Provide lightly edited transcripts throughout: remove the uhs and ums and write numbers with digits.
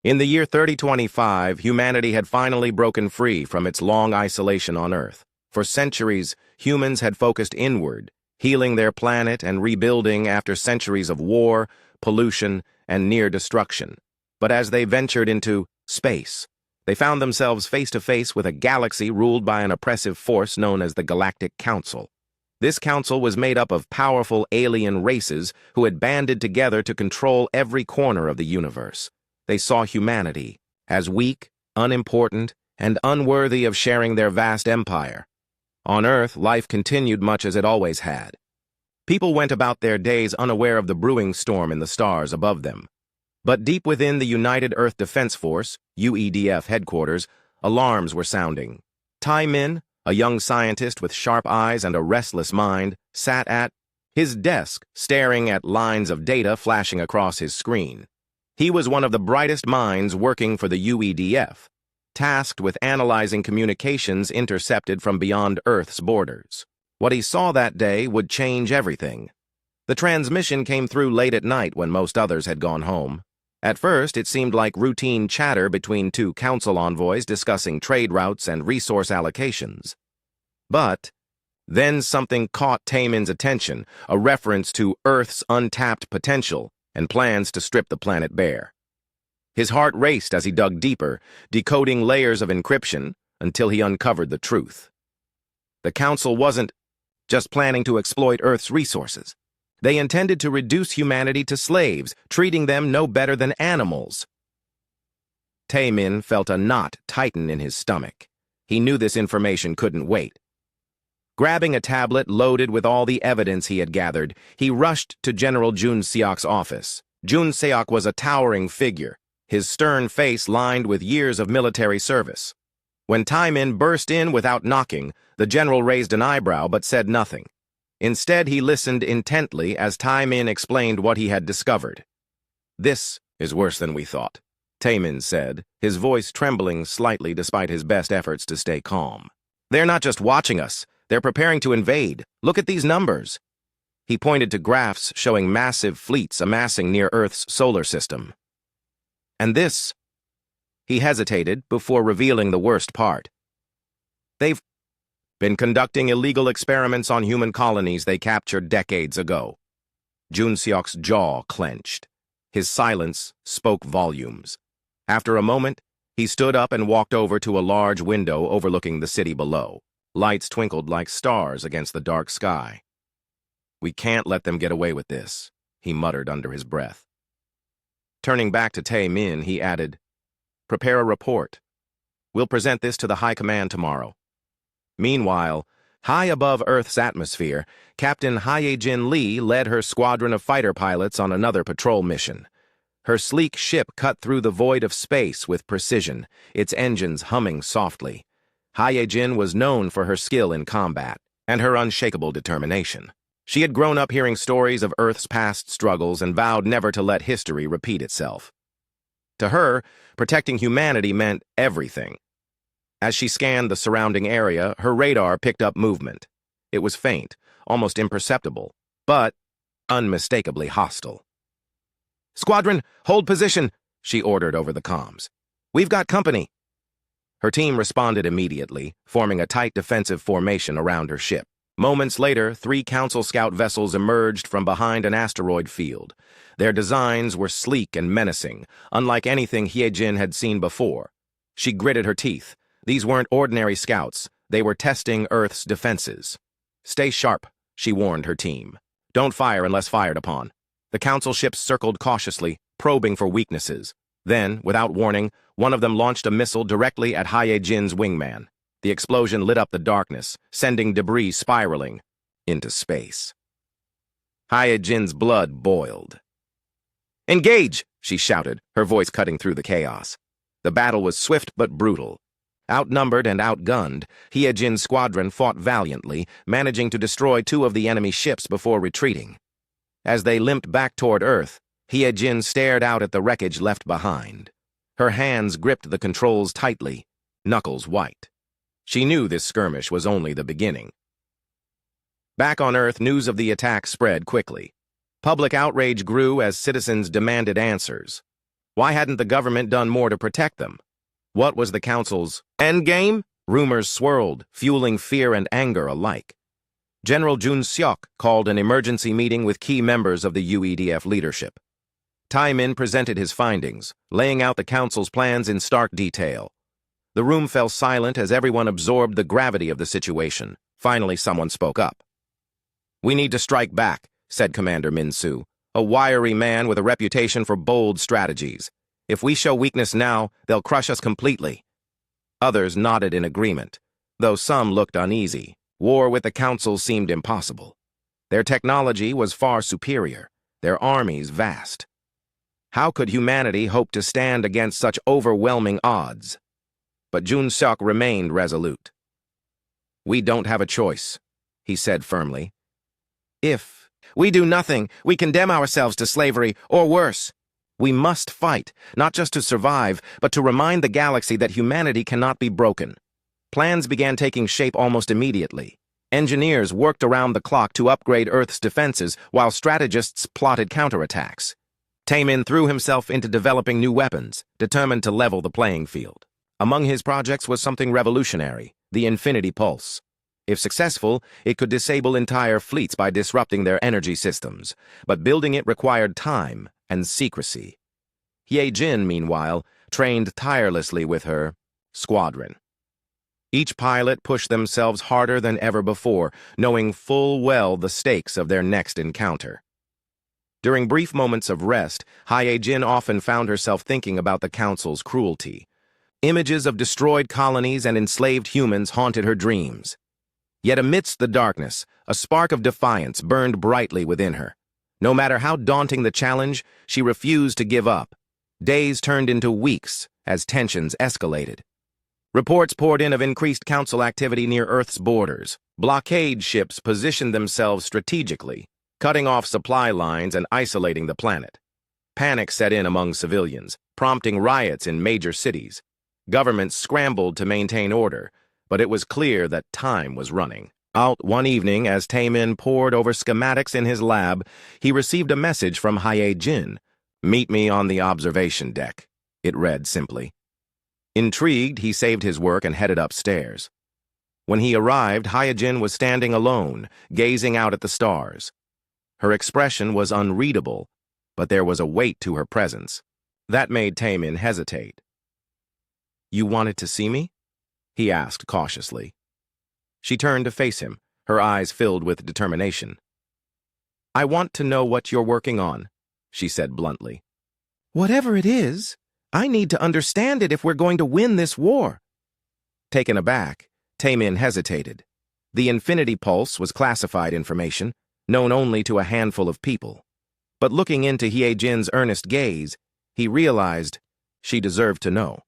In the year 3025, humanity had finally broken free from its long isolation on Earth. For centuries, humans had focused inward, healing their planet and rebuilding after centuries of war, pollution, and near destruction. But as they ventured into space, they found themselves face to face with a galaxy ruled by an oppressive force known as the Galactic Council. This council was made up of powerful alien races who had banded together to control every corner of the universe. They saw humanity as weak, unimportant, and unworthy of sharing their vast empire. On Earth, life continued much as it always had. People went about their days unaware of the brewing storm in the stars above them. But deep within the United Earth Defense Force, UEDF headquarters, alarms were sounding. Tai Min, a young scientist with sharp eyes and a restless mind, sat at his desk, staring at lines of data flashing across his screen. He was one of the brightest minds working for the UEDF, tasked with analyzing communications intercepted from beyond Earth's borders. What he saw that day would change everything. The transmission came through late at night when most others had gone home. At first, it seemed like routine chatter between two council envoys discussing trade routes and resource allocations. But then something caught Taemin's attention, a reference to Earth's untapped potential and plans to strip the planet bare. His heart raced as he dug deeper, decoding layers of encryption until he uncovered the truth. The Council wasn't just planning to exploit Earth's resources. They intended to reduce humanity to slaves, treating them no better than animals. Taemin felt a knot tighten in his stomach. He knew this information couldn't wait. Grabbing a tablet loaded with all the evidence he had gathered, he rushed to General Jun Seok's office. Jun Seok was a towering figure, his stern face lined with years of military service. When Taemin burst in without knocking, the general raised an eyebrow but said nothing. Instead, he listened intently as Taemin explained what he had discovered. "This is worse than we thought," Taemin said, his voice trembling slightly despite his best efforts to stay calm. "They're not just watching us. They're preparing to invade. Look at these numbers." He pointed to graphs showing massive fleets amassing near Earth's solar system. "And this..." He hesitated before revealing the worst part. "They've been conducting illegal experiments on human colonies they captured decades ago." Jun Seok's jaw clenched. His silence spoke volumes. After a moment, he stood up and walked over to a large window overlooking the city below. Lights twinkled like stars against the dark sky. "We can't let them get away with this," he muttered under his breath. Turning back to Taemin, he added, "Prepare a report. We'll present this to the High Command tomorrow." Meanwhile, high above Earth's atmosphere, Captain Hyejin Lee led her squadron of fighter pilots on another patrol mission. Her sleek ship cut through the void of space with precision, its engines humming softly. Hyejin was known for her skill in combat and her unshakable determination. She had grown up hearing stories of Earth's past struggles and vowed never to let history repeat itself. To her, protecting humanity meant everything. As she scanned the surrounding area, her radar picked up movement. It was faint, almost imperceptible, but unmistakably hostile. "Squadron, hold position," she ordered over the comms. "We've got company." Her team responded immediately, forming a tight defensive formation around her ship. Moments later, 3 Council Scout vessels emerged from behind an asteroid field. Their designs were sleek and menacing, unlike anything Hyejin had seen before. She gritted her teeth. These weren't ordinary scouts. They were testing Earth's defenses. "Stay sharp," she warned her team. "Don't fire unless fired upon." The Council ships circled cautiously, probing for weaknesses. Then, without warning, one of them launched a missile directly at Hyejin's wingman. The explosion lit up the darkness, sending debris spiraling into space. Hyejin's blood boiled. "Engage!" she shouted, her voice cutting through the chaos. The battle was swift but brutal. Outnumbered and outgunned, Hyejin's squadron fought valiantly, managing to destroy 2 of the enemy ships before retreating. As they limped back toward Earth, Hyejin stared out at the wreckage left behind. Her hands gripped the controls tightly, knuckles white. She knew this skirmish was only the beginning. Back on Earth, news of the attack spread quickly. Public outrage grew as citizens demanded answers. Why hadn't the government done more to protect them? What was the Council's endgame? Rumors swirled, fueling fear and anger alike. General Jun Seok called an emergency meeting with key members of the UEDF leadership. Taemin presented his findings, laying out the Council's plans in stark detail. The room fell silent as everyone absorbed the gravity of the situation. Finally, someone spoke up. "We need to strike back," said Commander Min-soo, a wiry man with a reputation for bold strategies. "If we show weakness now, they'll crush us completely." Others nodded in agreement, though some looked uneasy. War with the Council seemed impossible. Their technology was far superior, their armies vast. How could humanity hope to stand against such overwhelming odds? But Jun Seok remained resolute. "We don't have a choice," he said firmly. "If we do nothing, we condemn ourselves to slavery, or worse. We must fight, not just to survive, but to remind the galaxy that humanity cannot be broken." Plans began taking shape almost immediately. Engineers worked around the clock to upgrade Earth's defenses, while strategists plotted counterattacks. Taemin threw himself into developing new weapons, determined to level the playing field. Among his projects was something revolutionary, the Infinity Pulse. If successful, it could disable entire fleets by disrupting their energy systems, but building it required time and secrecy. Ye Jin, meanwhile, trained tirelessly with her squadron. Each pilot pushed themselves harder than ever before, knowing full well the stakes of their next encounter. During brief moments of rest, Ye Jin often found herself thinking about the Council's cruelty. Images of destroyed colonies and enslaved humans haunted her dreams. Yet amidst the darkness, a spark of defiance burned brightly within her. No matter how daunting the challenge, she refused to give up. Days turned into weeks as tensions escalated. Reports poured in of increased Council activity near Earth's borders. Blockade ships positioned themselves strategically, cutting off supply lines and isolating the planet. Panic set in among civilians, prompting riots in major cities. Governments scrambled to maintain order, but it was clear that time was running out. One evening, as Taemin pored over schematics in his lab, he received a message from Ye Jin. "Meet me on the observation deck," it read simply. Intrigued, he saved his work and headed upstairs. When he arrived, Ye Jin was standing alone, gazing out at the stars. Her expression was unreadable, but there was a weight to her presence. That made Taemin hesitate. "You wanted to see me?" he asked cautiously. She turned to face him, her eyes filled with determination. "I want to know what you're working on," she said bluntly. "Whatever it is, I need to understand it if we're going to win this war." Taken aback, Taemin hesitated. The Infinity Pulse was classified information, known only to a handful of people. But looking into Ye Jin's earnest gaze, he realized she deserved to know.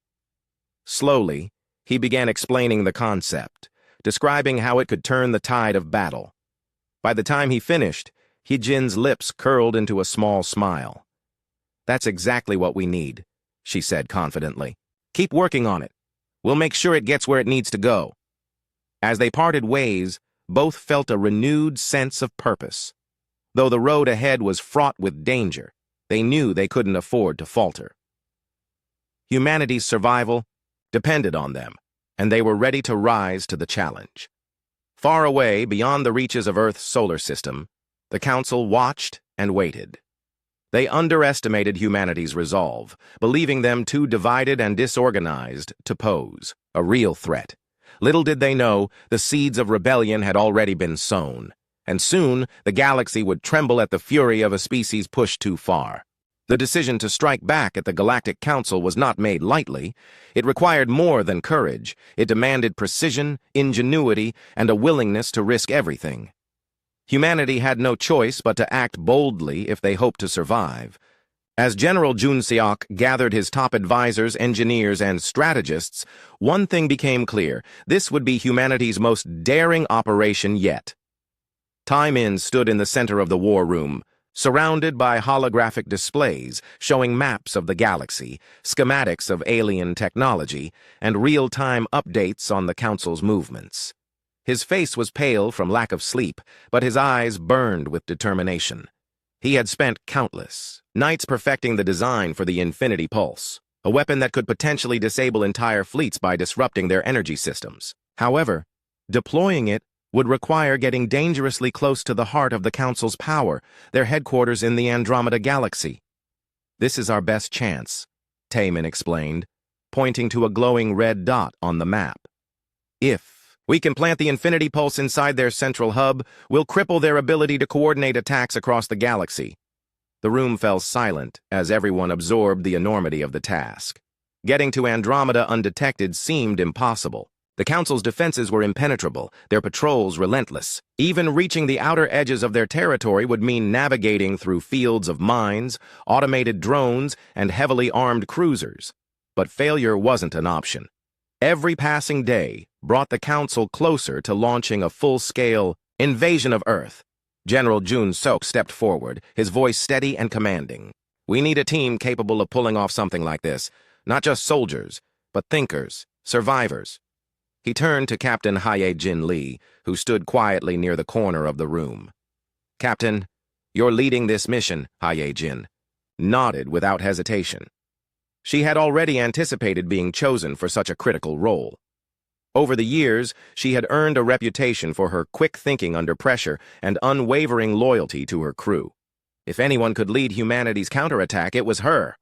Slowly, he began explaining the concept, describing how it could turn the tide of battle. By the time he finished, Ye Jin's lips curled into a small smile. "That's exactly what we need," she said confidently. "Keep working on it. We'll make sure it gets where it needs to go." As they parted ways, both felt a renewed sense of purpose. Though the road ahead was fraught with danger, they knew they couldn't afford to falter. Humanity's survival depended on them, and they were ready to rise to the challenge. Far away, beyond the reaches of Earth's solar system, the Council watched and waited. They underestimated humanity's resolve, believing them too divided and disorganized to pose a real threat. Little did they know, the seeds of rebellion had already been sown, and soon the galaxy would tremble at the fury of a species pushed too far. The decision to strike back at the Galactic Council was not made lightly. It required more than courage. It demanded precision, ingenuity, and a willingness to risk everything. Humanity had no choice but to act boldly if they hoped to survive. As General Jun Seok gathered his top advisors, engineers, and strategists, one thing became clear: this would be humanity's most daring operation yet. Taemin stood in the center of the war room, surrounded by holographic displays showing maps of the galaxy, schematics of alien technology, and real-time updates on the Council's movements. His face was pale from lack of sleep, but his eyes burned with determination. He had spent countless nights perfecting the design for the Infinity Pulse, a weapon that could potentially disable entire fleets by disrupting their energy systems. However, deploying it would require getting dangerously close to the heart of the Council's power, their headquarters in the Andromeda Galaxy. "This is our best chance," Taemin explained, pointing to a glowing red dot on the map. "If we can plant the Infinity Pulse inside their central hub, we'll cripple their ability to coordinate attacks across the galaxy." The room fell silent as everyone absorbed the enormity of the task. Getting to Andromeda undetected seemed impossible. The Council's defenses were impenetrable, their patrols relentless. Even reaching the outer edges of their territory would mean navigating through fields of mines, automated drones, and heavily armed cruisers. But failure wasn't an option. Every passing day brought the Council closer to launching a full-scale invasion of Earth. General Jun Sok stepped forward, his voice steady and commanding. "We need a team capable of pulling off something like this. Not just soldiers, but thinkers, survivors." He turned to Captain Hye-Jin Lee, who stood quietly near the corner of the room. "Captain, you're leading this mission," Hye-Jin nodded without hesitation. She had already anticipated being chosen for such a critical role. Over the years, she had earned a reputation for her quick thinking under pressure and unwavering loyalty to her crew. If anyone could lead humanity's counterattack, it was her.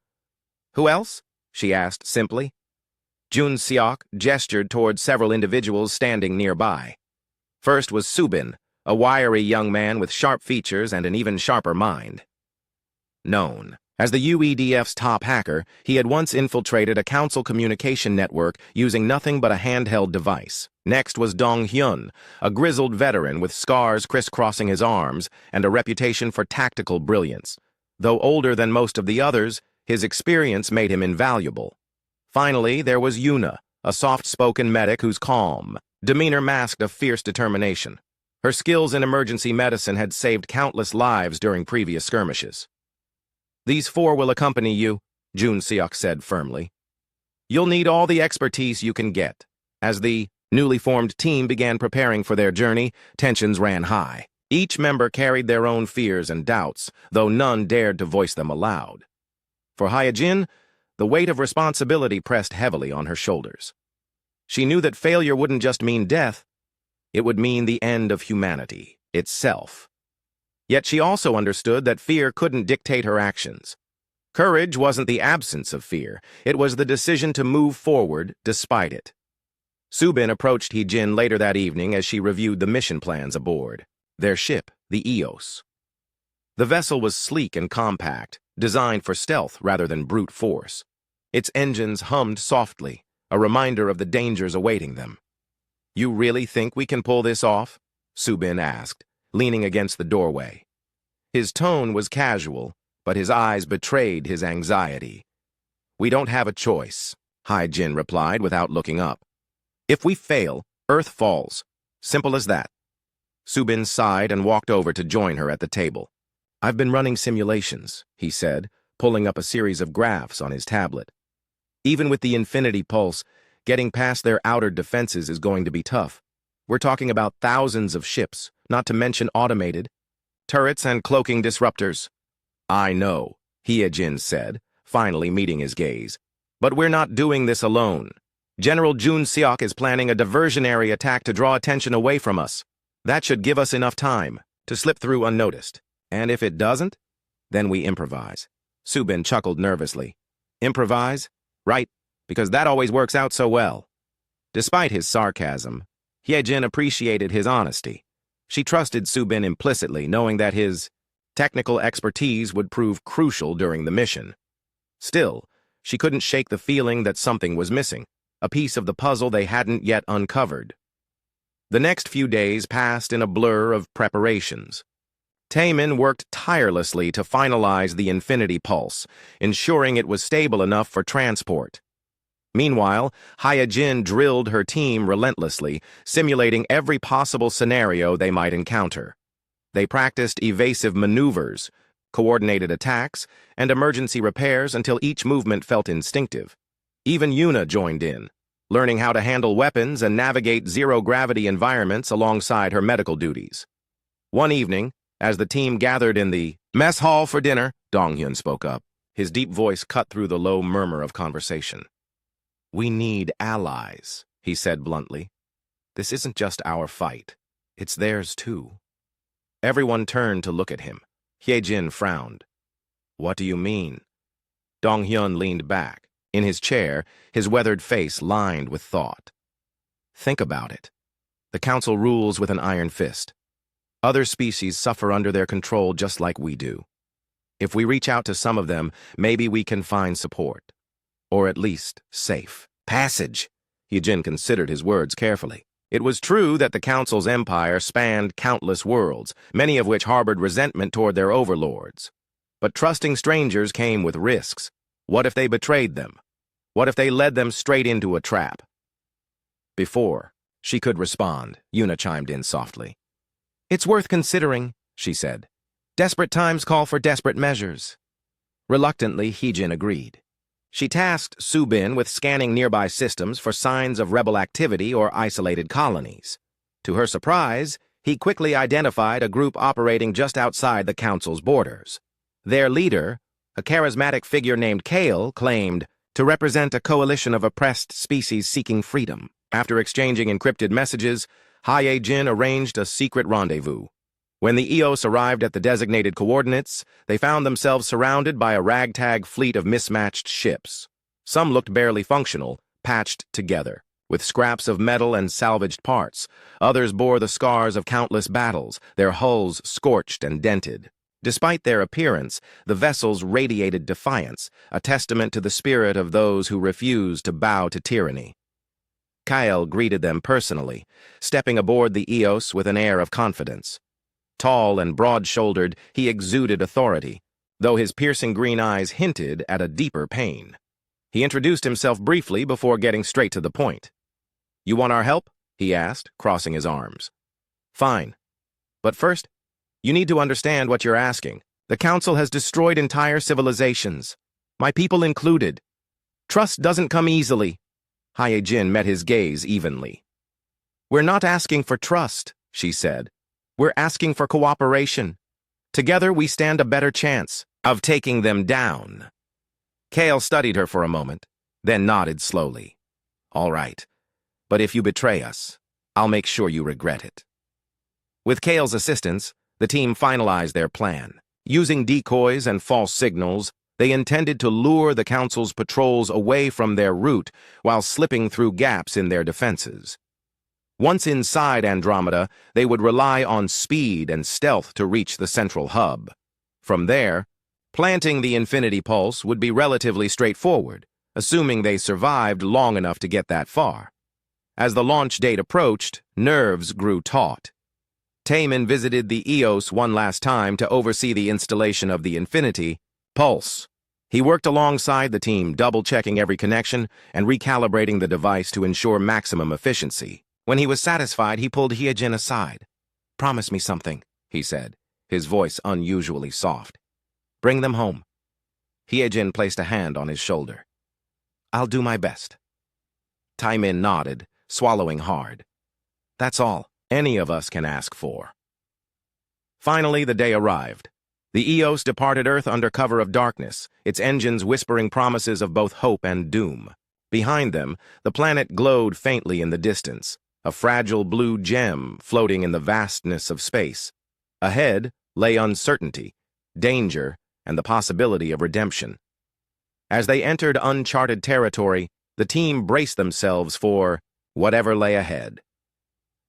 "Who else?" she asked simply. Jun Seok gestured toward several individuals standing nearby. First was Subin, a wiry young man with sharp features and an even sharper mind. Known as the UEDF's top hacker, he had once infiltrated a council communication network using nothing but a handheld device. Next was Dong Hyun, a grizzled veteran with scars crisscrossing his arms and a reputation for tactical brilliance. Though older than most of the others, his experience made him invaluable. Finally, there was Yuna, a soft-spoken medic whose calm demeanor masked a fierce determination. Her skills in emergency medicine had saved countless lives during previous skirmishes. "These four will accompany you," Jun Seok said firmly. "You'll need all the expertise you can get." As the newly formed team began preparing for their journey, tensions ran high. Each member carried their own fears and doubts, though none dared to voice them aloud. For Hye-Jin, the weight of responsibility pressed heavily on her shoulders. She knew that failure wouldn't just mean death, it would mean the end of humanity itself. Yet she also understood that fear couldn't dictate her actions. Courage wasn't the absence of fear, it was the decision to move forward despite it. Subin approached Hye-Jin later that evening as she reviewed the mission plans aboard their ship, the Eos. The vessel was sleek and compact, designed for stealth rather than brute force. Its engines hummed softly, a reminder of the dangers awaiting them. "You really think we can pull this off?" Subin asked, leaning against the doorway. His tone was casual, but his eyes betrayed his anxiety. "We don't have a choice," Hye-Jin replied without looking up. "If we fail, Earth falls. Simple as that." Subin sighed and walked over to join her at the table. "I've been running simulations," he said, pulling up a series of graphs on his tablet. "Even with the Infinity Pulse, getting past their outer defenses is going to be tough. We're talking about thousands of ships, not to mention automated turrets and cloaking disruptors." "I know," Hye-Jin said, finally meeting his gaze. "But we're not doing this alone. General Jun Seok is planning a diversionary attack to draw attention away from us. That should give us enough time to slip through unnoticed. And if it doesn't, then we improvise." Subin chuckled nervously. "Improvise? Right, because that always works out so well." Despite his sarcasm, Hye-Jin appreciated his honesty. She trusted Subin implicitly, knowing that his technical expertise would prove crucial during the mission. Still, she couldn't shake the feeling that something was missing, a piece of the puzzle they hadn't yet uncovered. The next few days passed in a blur of preparations. Taemin worked tirelessly to finalize the Infinity Pulse, ensuring it was stable enough for transport. Meanwhile, Hye-Jin drilled her team relentlessly, simulating every possible scenario they might encounter. They practiced evasive maneuvers, coordinated attacks, and emergency repairs until each movement felt instinctive. Even Yuna joined in, learning how to handle weapons and navigate zero-gravity environments alongside her medical duties. One evening, as the team gathered in the Mess hall for dinner, Dong-hyun spoke up. His deep voice cut through the low murmur of conversation. We need allies, he said bluntly. This isn't just our fight. It's theirs too. Everyone turned to look at him. Hye-jin frowned. What do you mean? Dong-hyun leaned back. In his chair, his weathered face lined with thought. Think about it. The Council rules with an iron fist. Other species suffer under their control just like we do. If we reach out to some of them, maybe we can find support. Or at least safe passage. Hye-jin considered his words carefully. It was true that the Council's empire spanned countless worlds, many of which harbored resentment toward their overlords. But trusting strangers came with risks. What if they betrayed them? What if they led them straight into a trap? Before she could respond, Yuna chimed in softly. It's worth considering, she said. Desperate times call for desperate measures. Reluctantly, Hye-jin agreed. She tasked Subin with scanning nearby systems for signs of rebel activity or isolated colonies. To her surprise, he quickly identified a group operating just outside the Council's borders. Their leader, a charismatic figure named Kale, claimed to represent a coalition of oppressed species seeking freedom. After exchanging encrypted messages, Hye-jin arranged a secret rendezvous. When the EOS arrived at the designated coordinates, they found themselves surrounded by a ragtag fleet of mismatched ships. Some looked barely functional, patched together, with scraps of metal and salvaged parts. Others bore the scars of countless battles, their hulls scorched and dented. Despite their appearance, the vessels radiated defiance, a testament to the spirit of those who refuse to bow to tyranny. Kyle greeted them personally, stepping aboard the EOS with an air of confidence. Tall and broad-shouldered, he exuded authority, though his piercing green eyes hinted at a deeper pain. He introduced himself briefly before getting straight to the point. You want our help? He asked, crossing his arms. Fine. But first, you need to understand what you're asking. The Council has destroyed entire civilizations, my people included. Trust doesn't come easily. Hye-jin met his gaze evenly. We're not asking for trust, she said. We're asking for cooperation. Together we stand a better chance of taking them down. Kale studied her for a moment, then nodded slowly. All right, but if you betray us, I'll make sure you regret it. With Kale's assistance, the team finalized their plan. Using decoys and false signals, they intended to lure the Council's patrols away from their route while slipping through gaps in their defenses. Once inside Andromeda, they would rely on speed and stealth to reach the central hub. From there, planting the Infinity Pulse would be relatively straightforward, assuming they survived long enough to get that far. As the launch date approached, nerves grew taut. Taemin visited the EOS one last time to oversee the installation of the Infinity Pulse. He worked alongside the team, double-checking every connection and recalibrating the device to ensure maximum efficiency. When he was satisfied, he pulled Hye-jin aside. Promise me something, he said, his voice unusually soft. Bring them home. Hye-jin placed a hand on his shoulder. I'll do my best. Taemin nodded, swallowing hard. That's all any of us can ask for. Finally, the day arrived. The EOS departed Earth under cover of darkness, its engines whispering promises of both hope and doom. Behind them, the planet glowed faintly in the distance, a fragile blue gem floating in the vastness of space. Ahead lay uncertainty, danger, and the possibility of redemption. As they entered uncharted territory, the team braced themselves for whatever lay ahead.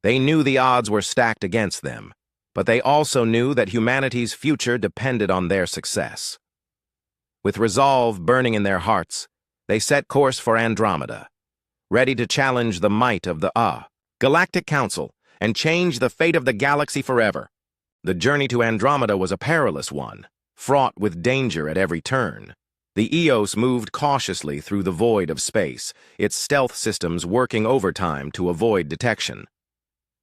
They knew the odds were stacked against them, but they also knew that humanity's future depended on their success. With resolve burning in their hearts, they set course for Andromeda, ready to challenge the might of the Galactic Council and change the fate of the galaxy forever. The journey to Andromeda was a perilous one, fraught with danger at every turn. The EOS moved cautiously through the void of space, its stealth systems working overtime to avoid detection.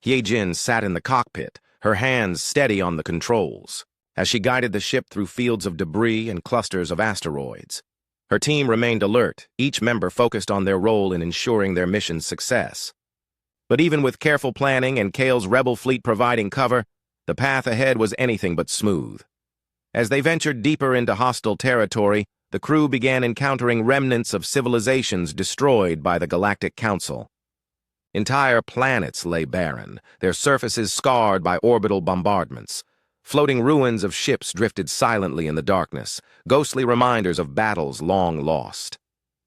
Hye-jin sat in the cockpit, her hands steady on the controls, as she guided the ship through fields of debris and clusters of asteroids. Her team remained alert, each member focused on their role in ensuring their mission's success. But even with careful planning and Kale's rebel fleet providing cover, the path ahead was anything but smooth. As they ventured deeper into hostile territory, the crew began encountering remnants of civilizations destroyed by the Galactic Council. Entire planets lay barren, their surfaces scarred by orbital bombardments. Floating ruins of ships drifted silently in the darkness, ghostly reminders of battles long lost.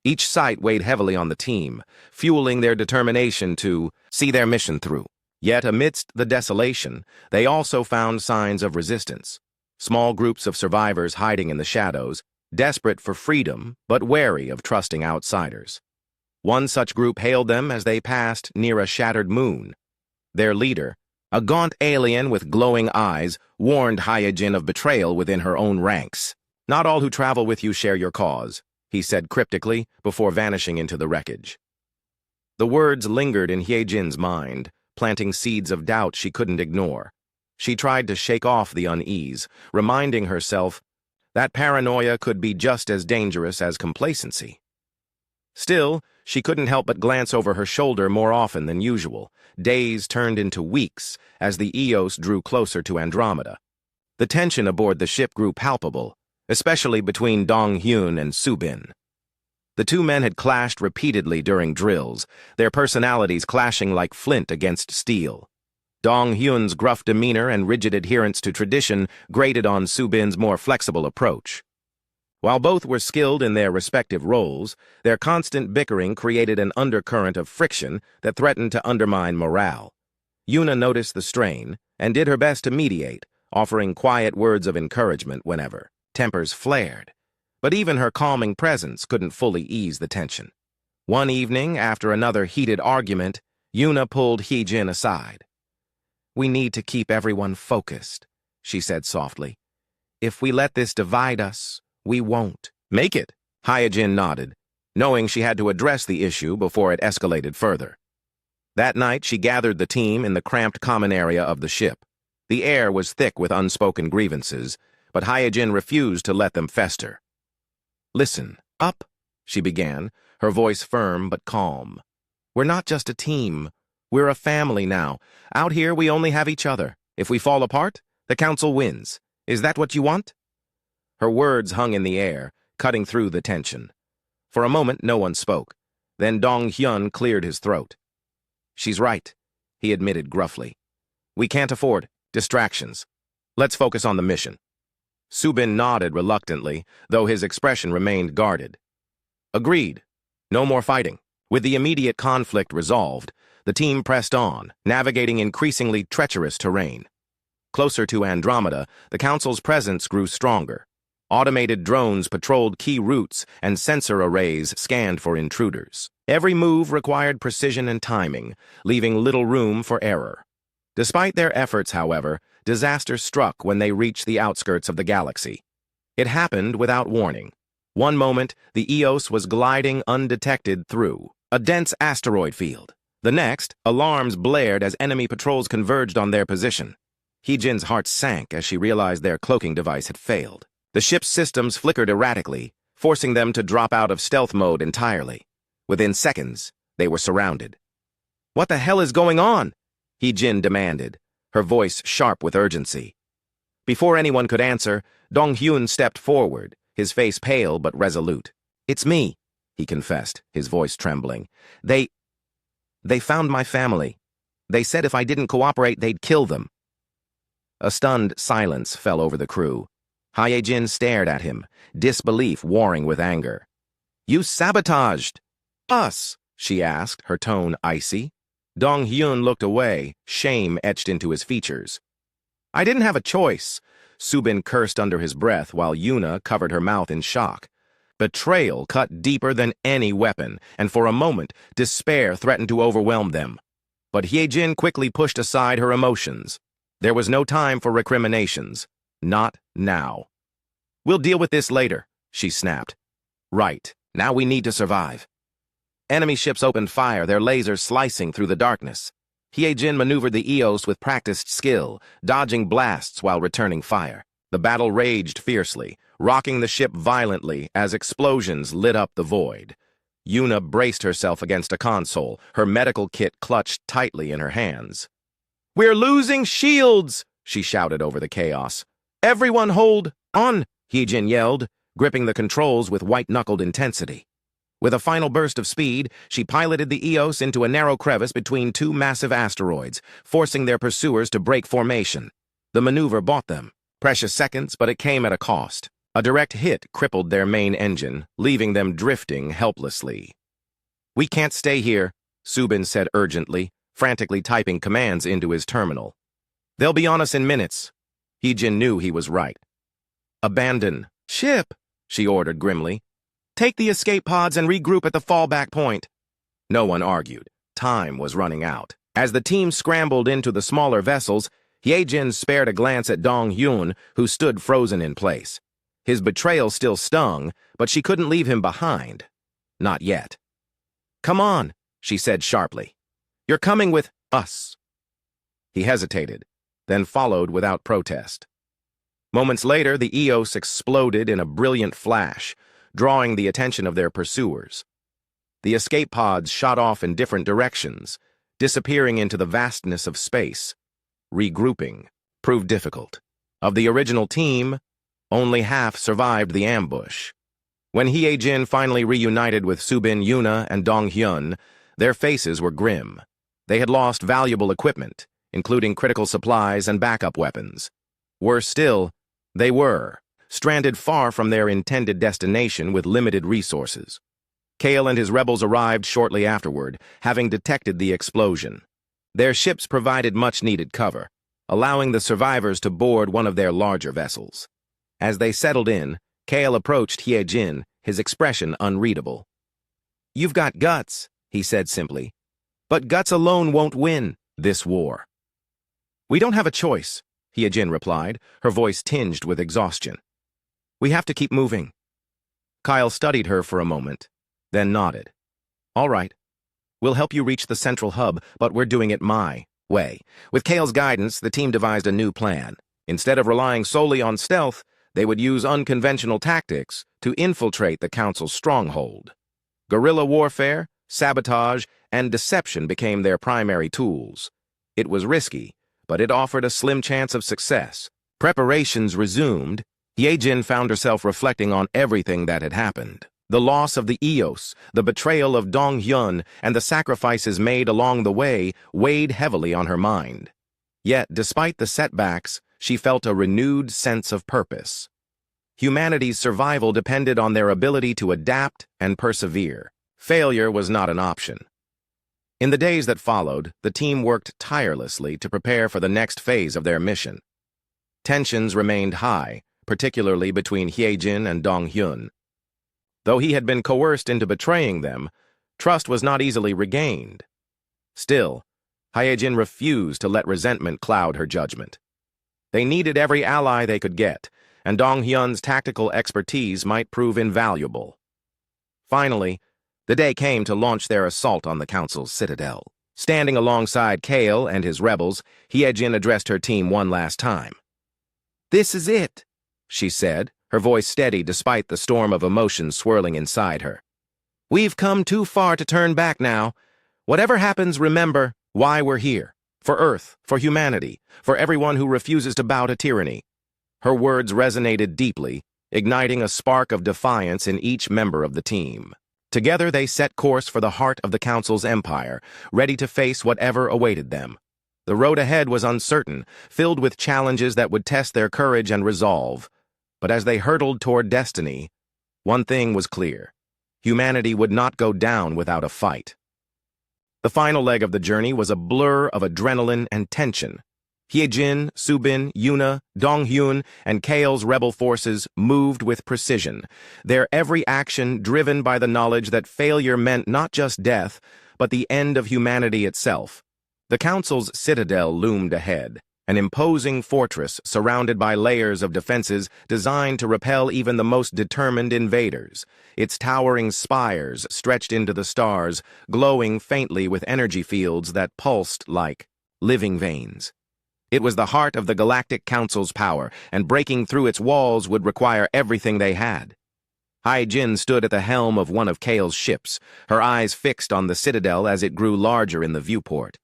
Each site weighed heavily on the team, fueling their determination to see their mission through. Yet amidst the desolation, they also found signs of resistance. Small groups of survivors hiding in the shadows, desperate for freedom but wary of trusting outsiders. One such group hailed them as they passed near a shattered moon. Their leader, a gaunt alien with glowing eyes, warned Hyojin of betrayal within her own ranks. "Not all who travel with you share your cause," he said cryptically before vanishing into the wreckage. The words lingered in Hyojin's mind, planting seeds of doubt she couldn't ignore. She tried to shake off the unease, reminding herself that paranoia could be just as dangerous as complacency. Still, she couldn't help but glance over her shoulder more often than usual. Days turned into weeks as the Eos drew closer to Andromeda. The tension aboard the ship grew palpable, especially between Dong-hyun and Subin. The two men had clashed repeatedly during drills, their personalities clashing like flint against steel. Dong-hyun's gruff demeanor and rigid adherence to tradition grated on Subin's more flexible approach. While both were skilled in their respective roles, their constant bickering created an undercurrent of friction that threatened to undermine morale. Yuna noticed the strain and did her best to mediate, offering quiet words of encouragement whenever tempers flared. But even her calming presence couldn't fully ease the tension. One evening, after another heated argument, Yuna pulled Hyojin aside. "We need to keep everyone focused," she said softly. "If we let this divide us, we won't." "Make it," Hyojin nodded, knowing she had to address the issue before it escalated further. That night, she gathered the team in the cramped common area of the ship. The air was thick with unspoken grievances, but Hyojin refused to let them fester. "Listen, up," she began, her voice firm but calm. "We're not just a team. We're a family now. Out here, we only have each other. If we fall apart, the council wins. Is that what you want?" Her words hung in the air, cutting through the tension. For a moment, no one spoke. Then Dong-hyun cleared his throat. "She's right," he admitted gruffly. "We can't afford distractions. Let's focus on the mission." Subin nodded reluctantly, though his expression remained guarded. "Agreed. No more fighting." With the immediate conflict resolved, the team pressed on, navigating increasingly treacherous terrain. Closer to Andromeda, the Council's presence grew stronger. Automated drones patrolled key routes, and sensor arrays scanned for intruders. Every move required precision and timing, leaving little room for error. Despite their efforts, however, disaster struck when they reached the outskirts of the galaxy. It happened without warning. One moment, the Eos was gliding undetected through a dense asteroid field. The next, alarms blared as enemy patrols converged on their position. Hyojin's heart sank as she realized their cloaking device had failed. The ship's systems flickered erratically, forcing them to drop out of stealth mode entirely. Within seconds, they were surrounded. "What the hell is going on?" Hyojin demanded, her voice sharp with urgency. Before anyone could answer, Dong-hyun stepped forward, his face pale but resolute. "It's me," he confessed, his voice trembling. They found my family. They said if I didn't cooperate, they'd kill them." A stunned silence fell over the crew. Hyojin stared at him, disbelief warring with anger. "You sabotaged us?" she asked, her tone icy. Dong-hyun looked away, shame etched into his features. "I didn't have a choice," Subin cursed under his breath while Yuna covered her mouth in shock. Betrayal cut deeper than any weapon, and for a moment, despair threatened to overwhelm them. But Hyojin quickly pushed aside her emotions. There was no time for recriminations. Not now. "We'll deal with this later," she snapped. "Right. Now we need to survive." Enemy ships opened fire, their lasers slicing through the darkness. Hyojin maneuvered the Eos with practiced skill, dodging blasts while returning fire. The battle raged fiercely, rocking the ship violently as explosions lit up the void. Yuna braced herself against a console, her medical kit clutched tightly in her hands. "We're losing shields!" she shouted over the chaos. "Everyone hold On! Heejin yelled, gripping the controls with white-knuckled intensity. With a final burst of speed, she piloted the Eos into a narrow crevice between two massive asteroids, forcing their pursuers to break formation. The maneuver bought them precious seconds, but it came at a cost. A direct hit crippled their main engine, leaving them drifting helplessly. "We can't stay here," Subin said urgently, frantically typing commands into his terminal. "They'll be on us in minutes." Heejin knew he was right. "Abandon ship," she ordered grimly. "Take the escape pods and regroup at the fallback point." No one argued. Time was running out. As the team scrambled into the smaller vessels, Heejin spared a glance at Dong-hyun, who stood frozen in place. His betrayal still stung, but she couldn't leave him behind. Not yet. "Come on," she said sharply. "You're coming with us." He hesitated, then followed without protest. Moments later, the Eos exploded in a brilliant flash, drawing the attention of their pursuers. The escape pods shot off in different directions, disappearing into the vastness of space. Regrouping proved difficult. Of the original team, only half survived the ambush. When Heejin finally reunited with Subin, Yuna, and Dong-hyun, their faces were grim. They had lost valuable equipment, including critical supplies and backup weapons. Worse still, they were stranded far from their intended destination with limited resources. Kale and his rebels arrived shortly afterward, having detected the explosion. Their ships provided much-needed cover, allowing the survivors to board one of their larger vessels. As they settled in, Kale approached Heejin, his expression unreadable. "You've got guts," he said simply. "But guts alone won't win this war." "We don't have a choice," Heejin replied, her voice tinged with exhaustion. "We have to keep moving." Kyle studied her for a moment, then nodded. "All right. We'll help you reach the central hub, but we're doing it my way." With Kale's guidance, the team devised a new plan. Instead of relying solely on stealth, they would use unconventional tactics to infiltrate the Council's stronghold. Guerrilla warfare, sabotage, and deception became their primary tools. It was risky, but it offered a slim chance of success. Preparations resumed. Heejin found herself reflecting on everything that had happened. The loss of the Eos, the betrayal of Dong-hyun, and the sacrifices made along the way weighed heavily on her mind. Yet, despite the setbacks, she felt a renewed sense of purpose. Humanity's survival depended on their ability to adapt and persevere. Failure was not an option. In the days that followed, the team worked tirelessly to prepare for the next phase of their mission. Tensions remained high, particularly between Heejin and Dong-hyun. Though he had been coerced into betraying them, trust was not easily regained. Still, Heejin refused to let resentment cloud her judgment. They needed every ally they could get, and Dong-hyun's tactical expertise might prove invaluable. Finally, the day came to launch their assault on the Council's citadel. Standing alongside Kale and his rebels, Heejin addressed her team one last time. "This is it," she said, her voice steady despite the storm of emotion swirling inside her. "We've come too far to turn back now. Whatever happens, remember why we're here. For Earth, for humanity, for everyone who refuses to bow to tyranny." Her words resonated deeply, igniting a spark of defiance in each member of the team. Together they set course for the heart of the Council's empire, ready to face whatever awaited them. The road ahead was uncertain, filled with challenges that would test their courage and resolve. But as they hurtled toward destiny, one thing was clear. Humanity would not go down without a fight. The final leg of the journey was a blur of adrenaline and tension. Heejin, Subin, Yuna, Dong-hyun, and Kale's rebel forces moved with precision, their every action driven by the knowledge that failure meant not just death, but the end of humanity itself. The Council's citadel loomed ahead, an imposing fortress surrounded by layers of defenses designed to repel even the most determined invaders. Its towering spires stretched into the stars, glowing faintly with energy fields that pulsed like living veins. It was the heart of the Galactic Council's power, and breaking through its walls would require everything they had. Heejin stood at the helm of one of Kale's ships, her eyes fixed on the citadel as it grew larger in the viewport.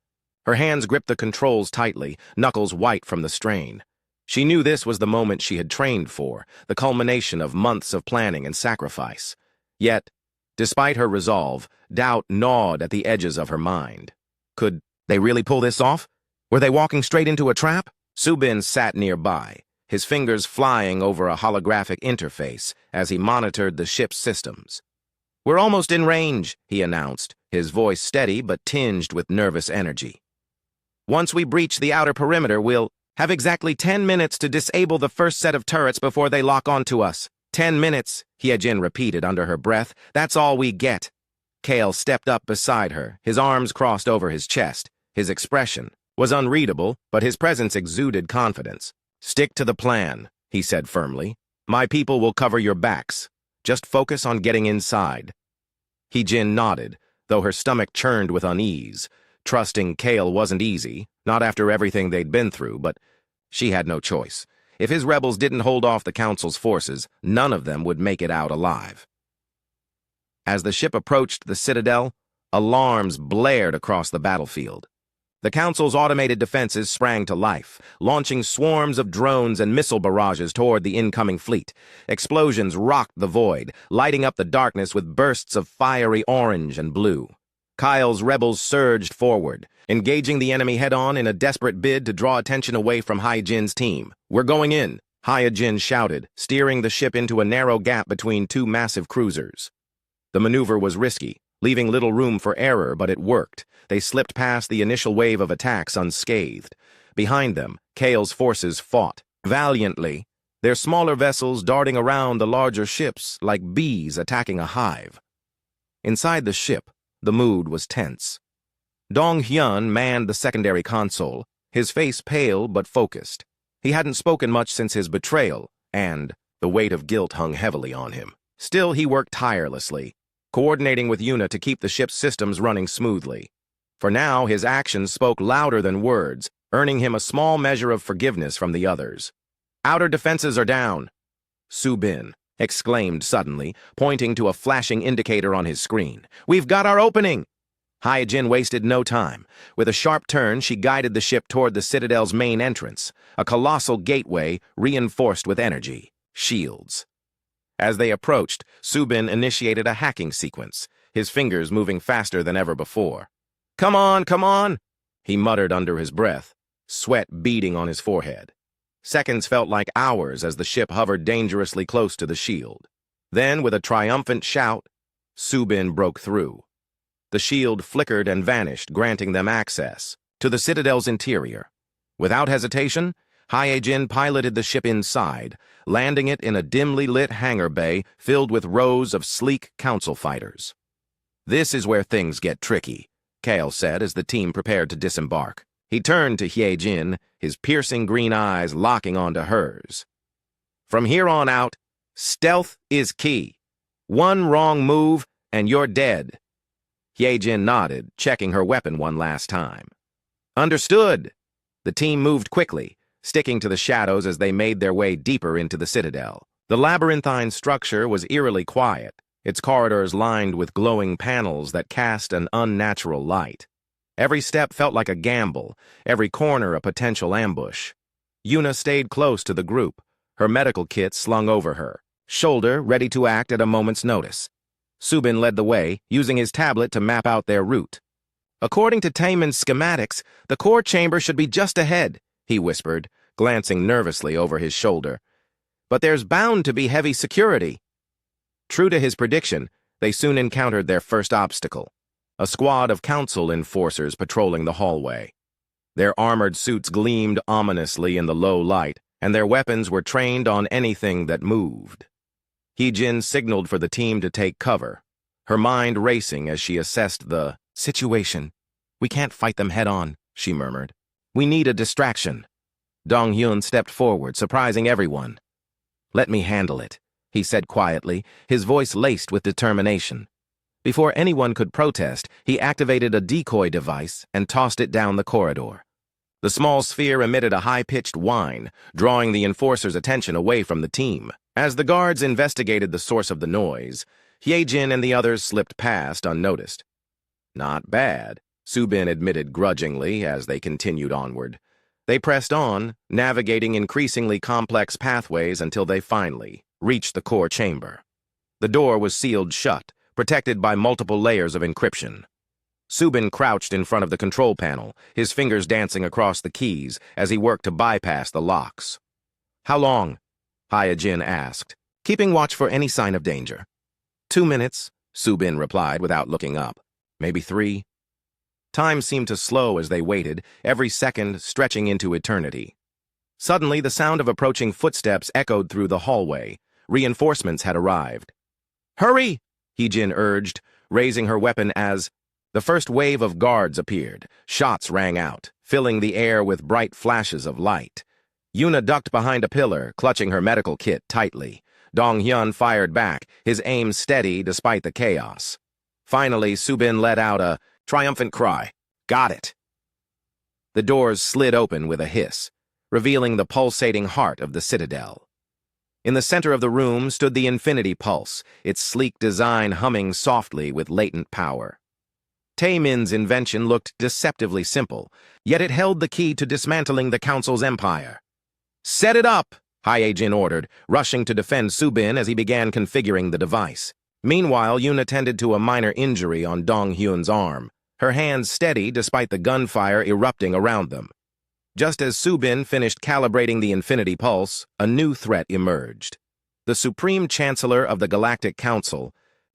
Her hands gripped the controls tightly, knuckles white from the strain. She knew this was the moment she had trained for, the culmination of months of planning and sacrifice. Yet, despite her resolve, doubt gnawed at the edges of her mind. Could they really pull this off? Were they walking straight into a trap? Subin sat nearby, his fingers flying over a holographic interface as he monitored the ship's systems. "We're almost in range," he announced, his voice steady but tinged with nervous energy. "Once we breach the outer perimeter, we'll have exactly 10 minutes to disable the first set of turrets before they lock onto us." 10 minutes, Hyejin repeated under her breath. "That's all we get." Kale stepped up beside her, his arms crossed over his chest. His expression was unreadable, but his presence exuded confidence. "Stick to the plan," he said firmly. "My people will cover your backs. Just focus on getting inside." Hyejin nodded, though her stomach churned with unease. Trusting Kale wasn't easy, not after everything they'd been through, but she had no choice. If his rebels didn't hold off the Council's forces, none of them would make it out alive. As the ship approached the Citadel, alarms blared across the battlefield. The Council's automated defenses sprang to life, launching swarms of drones and missile barrages toward the incoming fleet. Explosions rocked the void, lighting up the darkness with bursts of fiery orange and blue. Kyle's rebels surged forward, engaging the enemy head-on in a desperate bid to draw attention away from Hyejin's team. "We're going in," Hyejin shouted, steering the ship into a narrow gap between two massive cruisers. The maneuver was risky, leaving little room for error, but it worked. They slipped past the initial wave of attacks unscathed. Behind them, Kale's forces fought valiantly, their smaller vessels darting around the larger ships like bees attacking a hive. Inside the ship, the mood was tense. Dong-hyun manned the secondary console, his face pale but focused. He hadn't spoken much since his betrayal, and the weight of guilt hung heavily on him. Still, he worked tirelessly, coordinating with Yuna to keep the ship's systems running smoothly. For now, his actions spoke louder than words, earning him a small measure of forgiveness from the others. "Outer defenses are down," Subin exclaimed suddenly, pointing to a flashing indicator on his screen. "We've got our opening!" Hyejin wasted no time. With a sharp turn, she guided the ship toward the Citadel's main entrance, a colossal gateway reinforced with energy shields. As they approached, Subin initiated a hacking sequence, his fingers moving faster than ever before. Come on," he muttered under his breath, sweat beading on his forehead. Seconds felt like hours as the ship hovered dangerously close to the shield. Then, with a triumphant shout, Subin broke through. The shield flickered and vanished, granting them access to the Citadel's interior. Without hesitation, Hyejin piloted the ship inside, landing it in a dimly lit hangar bay filled with rows of sleek council fighters. "This is where things get tricky," Kale said as the team prepared to disembark. He turned to Hyejin, his piercing green eyes locking onto hers. "From here on out, stealth is key. One wrong move, and you're dead." Hyejin nodded, checking her weapon one last time. "Understood." The team moved quickly, sticking to the shadows as they made their way deeper into the Citadel. The labyrinthine structure was eerily quiet, its corridors lined with glowing panels that cast an unnatural light. Every step felt like a gamble, every corner a potential ambush. Yuna stayed close to the group, her medical kit slung over her, shoulder ready to act at a moment's notice. Subin led the way, using his tablet to map out their route. "According to Taemin's schematics, the core chamber should be just ahead," he whispered, glancing nervously over his shoulder. "But there's bound to be heavy security." True to his prediction, they soon encountered their first obstacle. A squad of council enforcers patrolling the hallway. Their armored suits gleamed ominously in the low light, and their weapons were trained on anything that moved. Hyejin signaled for the team to take cover, her mind racing as she assessed the situation. "We can't fight them head-on," she murmured. "We need a distraction." Dong-hyun stepped forward, surprising everyone. "Let me handle it," he said quietly, his voice laced with determination. Before anyone could protest, he activated a decoy device and tossed it down the corridor. The small sphere emitted a high-pitched whine, drawing the enforcers' attention away from the team. As the guards investigated the source of the noise, Hyejin and the others slipped past unnoticed. "Not bad," Subin admitted grudgingly as they continued onward. They pressed on, navigating increasingly complex pathways until they finally reached the core chamber. The door was sealed shut, protected by multiple layers of encryption. Subin crouched in front of the control panel, his fingers dancing across the keys as he worked to bypass the locks. "How long?" Hyojin asked, keeping watch for any sign of danger. 2 minutes, Subin replied without looking up. Maybe 3. Time seemed to slow as they waited, every second stretching into eternity. Suddenly, the sound of approaching footsteps echoed through the hallway. Reinforcements had arrived. "Hurry!" Hyojin urged, raising her weapon as the first wave of guards appeared. Shots rang out, filling the air with bright flashes of light. Yuna ducked behind a pillar, clutching her medical kit tightly. Dong-hyun fired back, his aim steady despite the chaos. Finally, Subin let out a triumphant cry. "Got it!" The doors slid open with a hiss, revealing the pulsating heart of the citadel. In the center of the room stood the Infinity Pulse, its sleek design humming softly with latent power. Taemin's invention looked deceptively simple, yet it held the key to dismantling the Council's empire. "Set it up!" Hyojin ordered, rushing to defend Subin as he began configuring the device. Meanwhile, Yuna tended to a minor injury on Dong-hyun's arm, her hands steady despite the gunfire erupting around them. Just as Subin finished calibrating the Infinity Pulse, a new threat emerged. The Supreme Chancellor of the Galactic Council,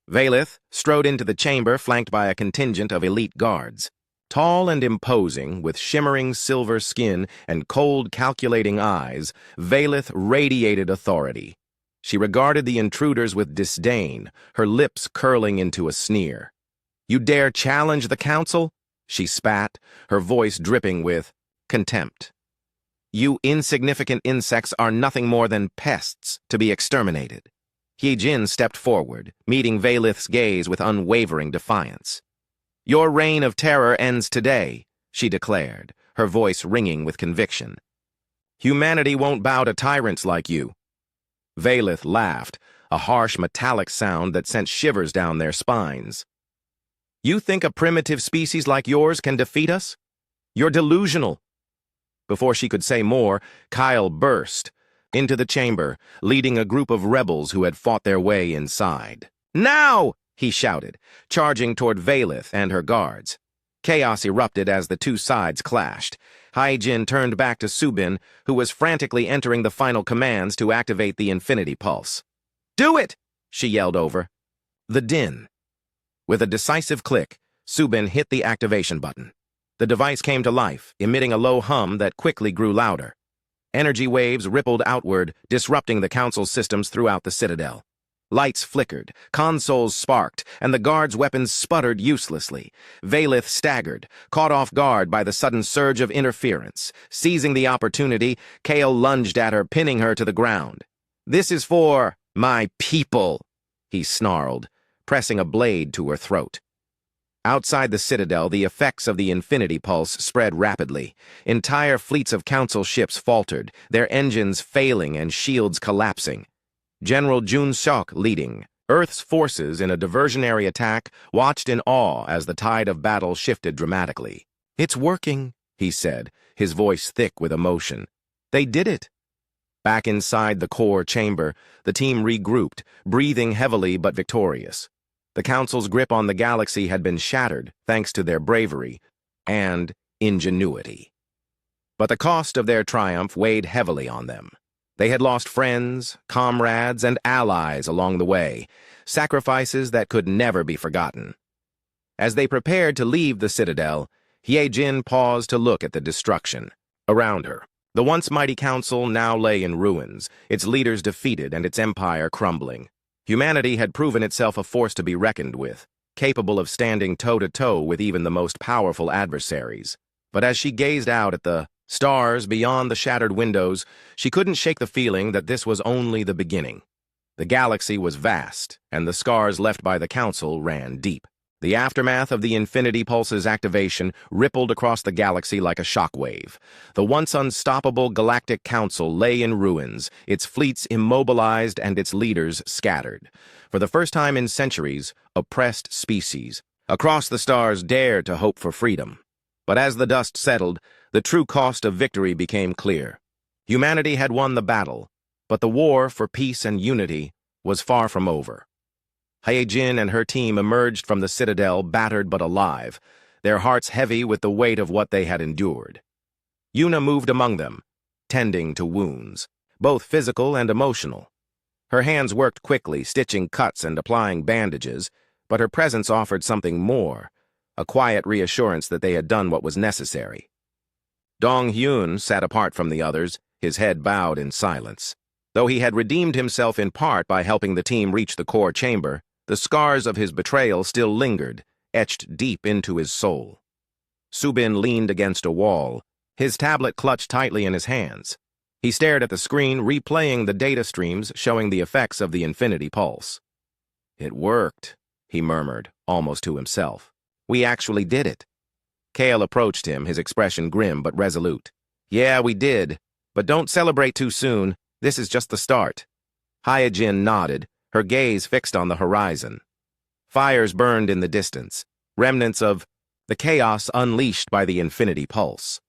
Valith, strode into the chamber flanked by a contingent of elite guards. Tall and imposing, with shimmering silver skin and cold, calculating eyes, Valith radiated authority. She regarded the intruders with disdain, her lips curling into a sneer. "You dare challenge the council?" she spat, her voice dripping with contempt. "You insignificant insects are nothing more than pests to be exterminated." Hyojin stepped forward, meeting Valith's gaze with unwavering defiance. "Your reign of terror ends today," she declared, her voice ringing with conviction. "Humanity won't bow to tyrants like you." Valith laughed, a harsh metallic sound that sent shivers down their spines. "You think a primitive species like yours can defeat us? You're delusional." Before she could say more, Kyle burst into the chamber, leading a group of rebels who had fought their way inside. "Now!" he shouted, charging toward Valith and her guards. Chaos erupted as the two sides clashed. Hyojin turned back to Subin, who was frantically entering the final commands to activate the Infinity Pulse. "Do it!" she yelled over. The din. With a decisive click, Subin hit the activation button. The device came to life, emitting a low hum that quickly grew louder. Energy waves rippled outward, disrupting the Council's systems throughout the Citadel. Lights flickered, consoles sparked, and the guards' weapons sputtered uselessly. Valith staggered, caught off guard by the sudden surge of interference. Seizing the opportunity, Kale lunged at her, pinning her to the ground. "This is for my people," he snarled, pressing a blade to her throat. Outside the Citadel, the effects of the Infinity Pulse spread rapidly. Entire fleets of Council ships faltered, their engines failing and shields collapsing. General Jun Seok leading, Earth's forces in a diversionary attack, watched in awe as the tide of battle shifted dramatically. "It's working," he said, his voice thick with emotion. "They did it." Back inside the core chamber, the team regrouped, breathing heavily but victorious. The Council's grip on the galaxy had been shattered thanks to their bravery and ingenuity. But the cost of their triumph weighed heavily on them. They had lost friends, comrades, and allies along the way, sacrifices that could never be forgotten. As they prepared to leave the Citadel, Hyojin paused to look at the destruction around her. The once mighty Council now lay in ruins, its leaders defeated and its empire crumbling. Humanity had proven itself a force to be reckoned with, capable of standing toe-to-toe with even the most powerful adversaries. But as she gazed out at the stars beyond the shattered windows, she couldn't shake the feeling that this was only the beginning. The galaxy was vast, and the scars left by the Council ran deep. The aftermath of the Infinity Pulse's activation rippled across the galaxy like a shockwave. The once unstoppable Galactic Council lay in ruins, its fleets immobilized and its leaders scattered. For the first time in centuries, oppressed species across the stars dared to hope for freedom. But as the dust settled, the true cost of victory became clear. Humanity had won the battle, but the war for peace and unity was far from over. Hyejin and her team emerged from the citadel battered but alive, their hearts heavy with the weight of what they had endured. Yuna moved among them, tending to wounds, both physical and emotional. Her hands worked quickly, stitching cuts and applying bandages, but her presence offered something more, a quiet reassurance that they had done what was necessary. Dong-hyun sat apart from the others, his head bowed in silence. Though he had redeemed himself in part by helping the team reach the core chamber, the scars of his betrayal still lingered, etched deep into his soul. Subin leaned against a wall, his tablet clutched tightly in his hands. He stared at the screen, replaying the data streams showing the effects of the infinity pulse. "It worked," he murmured, almost to himself. "We actually did it." Kale approached him, his expression grim but resolute. "Yeah, we did. But don't celebrate too soon. This is just the start." Hyejin nodded, her gaze fixed on the horizon. Fires burned in the distance, remnants of the chaos unleashed by the infinity pulse.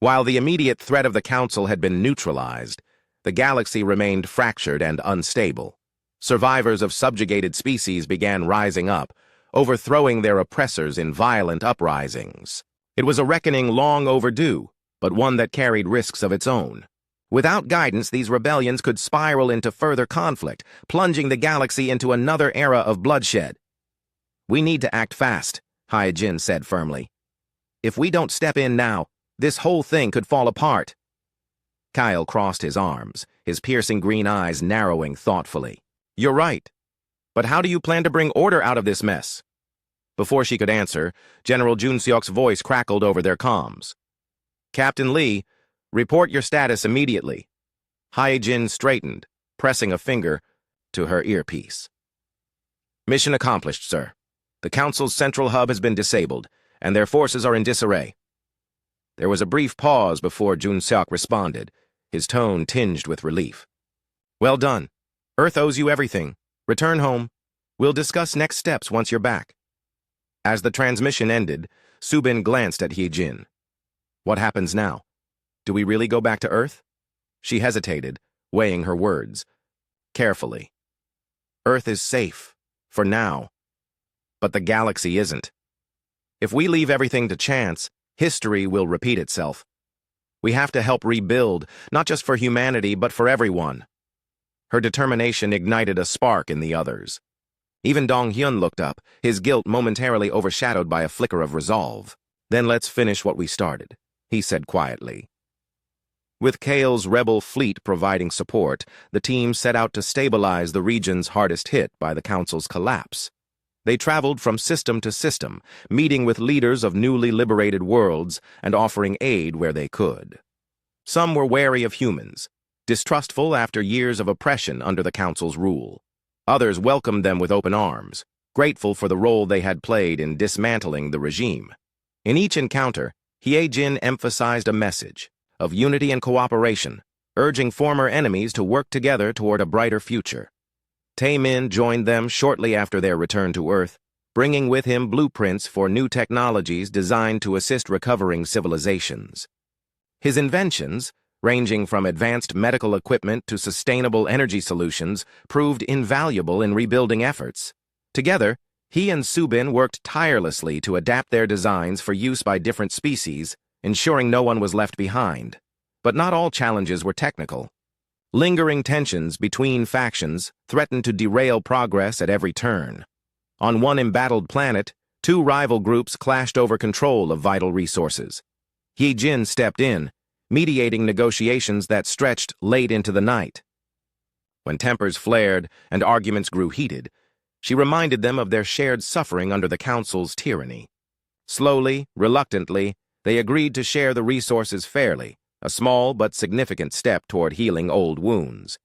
While the immediate threat of the Council had been neutralized, the galaxy remained fractured and unstable. Survivors of subjugated species began rising up, overthrowing their oppressors in violent uprisings. It was a reckoning long overdue, but one that carried risks of its own. Without guidance, these rebellions could spiral into further conflict, plunging the galaxy into another era of bloodshed. "We need to act fast," Hyejin said firmly. "If we don't step in now, this whole thing could fall apart." Kyle crossed his arms, his piercing green eyes narrowing thoughtfully. "You're right. But how do you plan to bring order out of this mess?" Before she could answer, General Junseok's voice crackled over their comms. "Captain Lee, report your status immediately." Hyejin straightened, pressing a finger to her earpiece. "Mission accomplished, sir. The Council's central hub has been disabled, and their forces are in disarray." There was a brief pause before Junseok responded, his tone tinged with relief. "Well done. Earth owes you everything. Return home. We'll discuss next steps once you're back." As the transmission ended, Subin glanced at Hyejin. "What happens now? Do we really go back to Earth?" She hesitated, weighing her words. Carefully. "Earth is safe, for now. But the galaxy isn't. If we leave everything to chance, history will repeat itself. We have to help rebuild, not just for humanity, but for everyone." Her determination ignited a spark in the others. Even Dong-hyun looked up, his guilt momentarily overshadowed by a flicker of resolve. "Then let's finish what we started," he said quietly. With Kale's rebel fleet providing support, the team set out to stabilize the regions hardest hit by the Council's collapse. They traveled from system to system, meeting with leaders of newly liberated worlds and offering aid where they could. Some were wary of humans, distrustful after years of oppression under the Council's rule. Others welcomed them with open arms, grateful for the role they had played in dismantling the regime. In each encounter, Hyejin emphasized a message of unity and cooperation, urging former enemies to work together toward a brighter future. Taemin joined them shortly after their return to Earth, bringing with him blueprints for new technologies designed to assist recovering civilizations. His inventions, ranging from advanced medical equipment to sustainable energy solutions, proved invaluable in rebuilding efforts. Together, he and Subin worked tirelessly to adapt their designs for use by different species, ensuring no one was left behind. But not all challenges were technical. Lingering tensions between factions threatened to derail progress at every turn. On one embattled planet, two rival groups clashed over control of vital resources. Hyejin stepped in, mediating negotiations that stretched late into the night. When tempers flared and arguments grew heated, she reminded them of their shared suffering under the Council's tyranny. Slowly, reluctantly, they agreed to share the resources fairly, a small but significant step toward healing old wounds.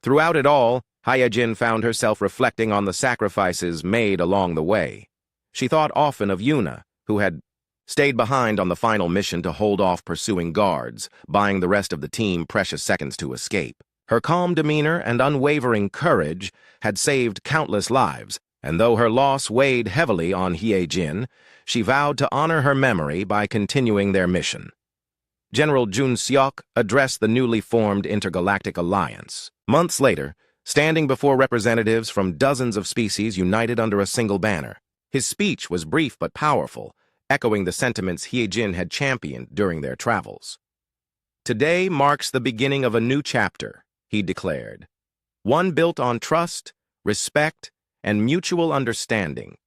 Throughout it all, Hyejin found herself reflecting on the sacrifices made along the way. She thought often of Yuna, who had stayed behind on the final mission to hold off pursuing guards, buying the rest of the team precious seconds to escape. Her calm demeanor and unwavering courage had saved countless lives, and though her loss weighed heavily on Hye-jin, she vowed to honor her memory by continuing their mission. General Jun Seok addressed the newly formed Intergalactic Alliance. Months later, standing before representatives from dozens of species united under a single banner. His speech was brief but powerful, echoing the sentiments Hye-jin had championed during their travels. "Today marks the beginning of a new chapter," he declared. "One built on trust, respect, and mutual understanding.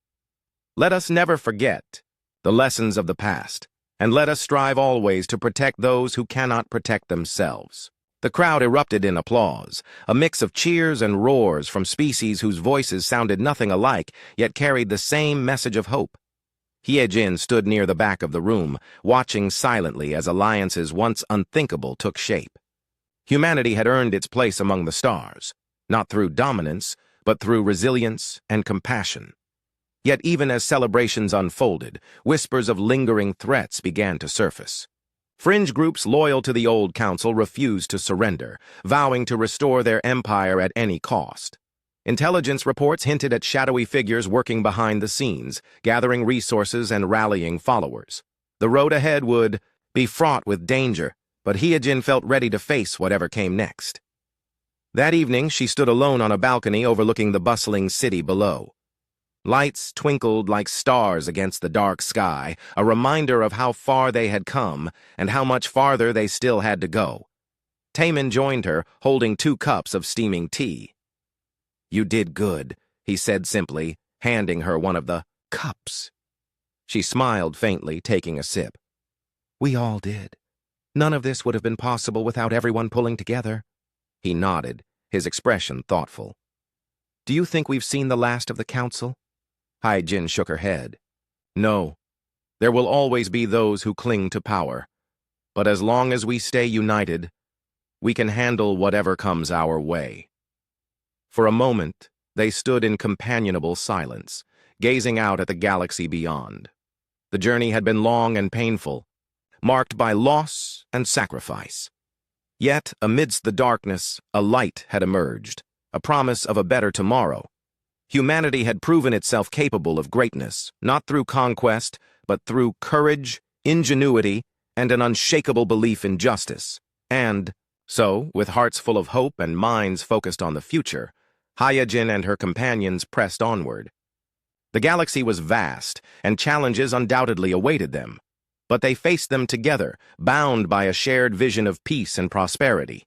Let us never forget the lessons of the past, and let us strive always to protect those who cannot protect themselves." The crowd erupted in applause, a mix of cheers and roars from species whose voices sounded nothing alike, yet carried the same message of hope. Hye-jin stood near the back of the room, watching silently as alliances once unthinkable took shape. Humanity had earned its place among the stars, not through dominance, but through resilience and compassion. Yet even as celebrations unfolded, whispers of lingering threats began to surface. Fringe groups loyal to the old council refused to surrender, vowing to restore their empire at any cost. Intelligence reports hinted at shadowy figures working behind the scenes, gathering resources and rallying followers. The road ahead would be fraught with danger, but Hye-jin felt ready to face whatever came next. That evening, she stood alone on a balcony overlooking the bustling city below. Lights twinkled like stars against the dark sky, a reminder of how far they had come and how much farther they still had to go. Taemin joined her, holding 2 cups of steaming tea. "You did good," he said simply, handing her one of the cups. She smiled faintly, taking a sip. "We all did. None of this would have been possible without everyone pulling together." He nodded, his expression thoughtful. "Do you think we've seen the last of the council?" Hye-jin shook her head. "No. There will always be those who cling to power. But as long as we stay united, we can handle whatever comes our way." For a moment, they stood in companionable silence, gazing out at the galaxy beyond. The journey had been long and painful, marked by loss and sacrifice. Yet, amidst the darkness, a light had emerged, a promise of a better tomorrow. Humanity had proven itself capable of greatness, not through conquest, but through courage, ingenuity, and an unshakable belief in justice. And so, with hearts full of hope and minds focused on the future, Hye-jin and her companions pressed onward. The galaxy was vast, and challenges undoubtedly awaited them. But they faced them together, bound by a shared vision of peace and prosperity.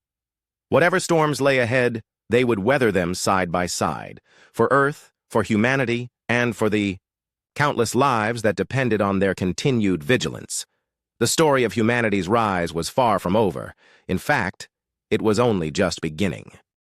Whatever storms lay ahead, they would weather them side by side, for Earth, for humanity, and for the countless lives that depended on their continued vigilance. The story of humanity's rise was far from over. In fact, it was only just beginning.